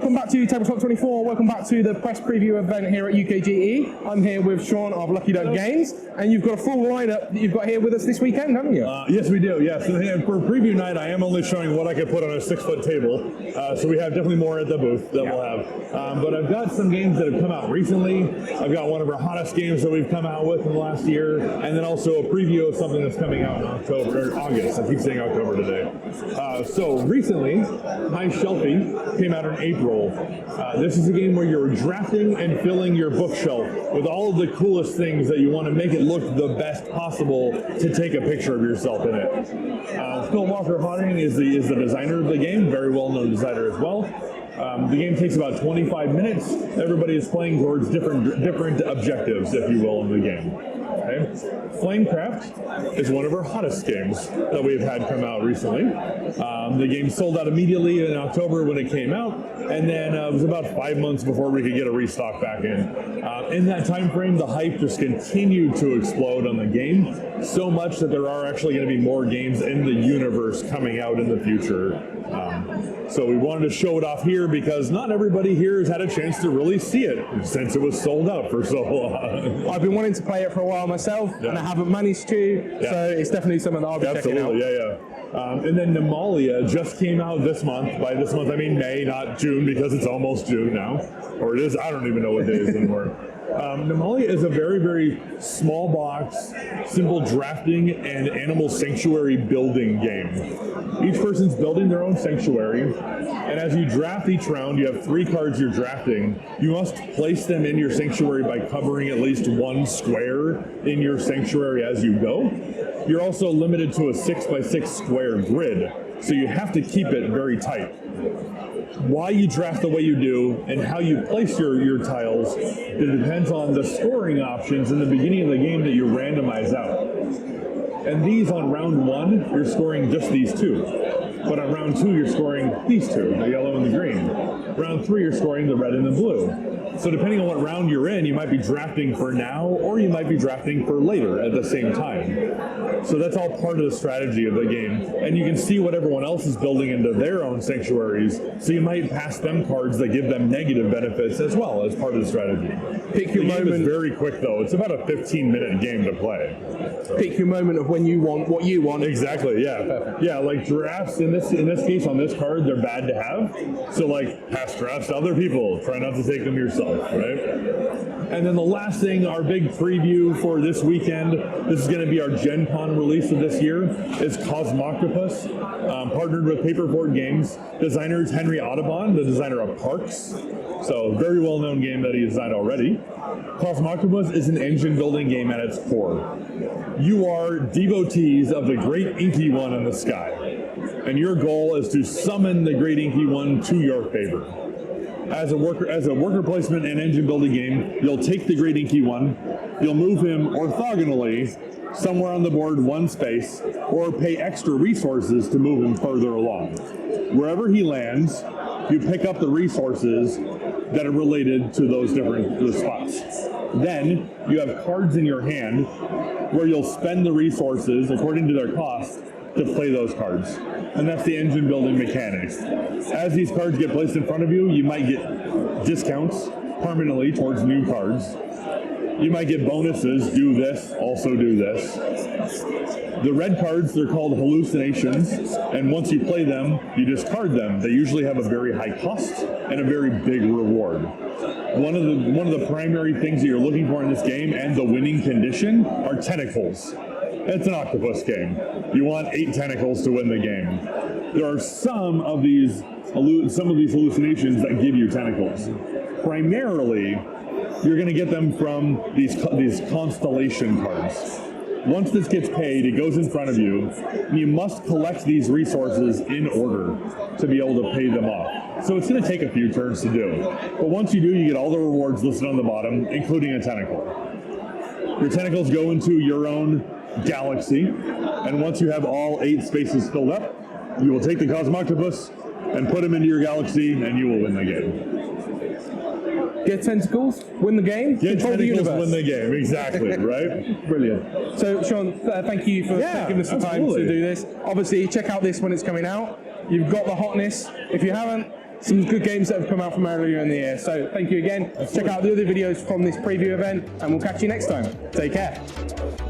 welcome back to Tabletop 24. Welcome back to the press preview event here at UKGE. I'm here with Sean of Lucky Duck Games, and you've got a full lineup that you've got here with us this weekend, haven't you? Yes, we do. Yes, so for preview night, I am only showing what I could put on a 6-foot table. So we have definitely more at the booth that we'll have. But I've got some games that have come out recently. I've got one of our hottest games that we've come out with in the last year, and then also a preview of something that's coming out in October or August. I keep saying October today. So recently, High Shelfie came out in April. This is a game where you're drafting and filling your bookshelf with all of the coolest things that you want to make it look the best possible to take a picture of yourself in it. Phil Walker-Harding is the designer of the game, very well-known designer as well. The game takes about 25 minutes. Everybody is playing towards different objectives, if you will, in the game. Okay. Flamecraft is one of our hottest games that we've had come out recently. The game sold out immediately in October when it came out, and then it was about 5 months before we could get a restock back in. In that time frame, the hype just continued to explode on the game, so much that there are actually going to be more games in the universe coming out in the future. So we wanted to show it off here because not everybody here has had a chance to really see it since it was sold out for so long. I've been wanting to play it for a while myself, and I haven't managed to, so it's definitely something that I'll be checking out. And then Nemalia just came out this month. By this month, I mean May, not June, because it's almost June now. Or it is, I don't even know what day it is anymore. Nemalia is a very, very small box, simple drafting and animal sanctuary building game. Each person's building their own sanctuary, and as you draft each round, you have 3 cards you're drafting. You must place them in your sanctuary by covering at least 1 square in your sanctuary as you go. You're also limited to a 6x6 square grid, so you have to keep it very tight. Why you draft the way you do and how you place your tiles, it depends on the scoring options in the beginning of the game that you randomize out. And these on round 1, you're scoring just these 2. But on round 2, you're scoring these 2, the yellow and the green. Round 3, you're scoring the red and the blue. So depending on what round you're in, you might be drafting for now, or you might be drafting for later at the same time. So that's all part of the strategy of the game. And you can see what everyone else is building into their own sanctuaries, so you might pass them cards that give them negative benefits as well as part of the strategy. Pick your moment. The game is very quick though. It's about a 15-minute game to play. So. Pick your moment of when you want what you want. Exactly, yeah. Perfect. Yeah, like drafts in this case on this card, they're bad to have. So like pass drafts to other people. Try not to take them yourself, right? And then the last thing, our big preview for this weekend, this is going to be our Gen Con release of this year, is Cosmoctopus, partnered with Paperboard Games. Designers Henry Audubon, the designer of Parks. So very well-known game that he designed already. Cosmoctopus is an engine building game at its core. You are devotees of the great inky one in the sky, and your goal is to summon the great inky one to your favor. As a worker placement and engine building game, you'll take the great inky one, you'll move him orthogonally somewhere on the board 1 space, or pay extra resources to move him further along. Wherever he lands, you pick up the resources that are related to those different spots. Then you have cards in your hand where you'll spend the resources according to their cost to play those cards. And that's the engine building mechanics. As these cards get placed in front of you, you might get discounts permanently towards new cards. You might get bonuses, do this, also do this. The red cards, they're called hallucinations, and once you play them, you discard them. They usually have a very high cost and a very big reward. One of the primary things that you're looking for in this game, and the winning condition, are tentacles. It's an octopus game. You want 8 tentacles to win the game. There are some of these hallucinations that give you tentacles. Primarily, you're going to get them from these constellation cards. Once this gets paid, it goes in front of you, and you must collect these resources in order to be able to pay them off. So it's going to take a few turns to do. But once you do, you get all the rewards listed on the bottom, including a tentacle. Your tentacles go into your own galaxy, and once you have all 8 spaces filled up, you will take the Cosmoctopus and put him into your galaxy, and you will win the game. Get tentacles, win the game, get control the universe. Win the game, exactly, right? Brilliant. So, Sean, thank you for giving us the time to do this. Obviously, check out this when it's coming out. You've got the hotness. If you haven't, some good games that have come out from earlier in the year. So thank you again. Check out the other videos from this preview event, and we'll catch you next time. Take care.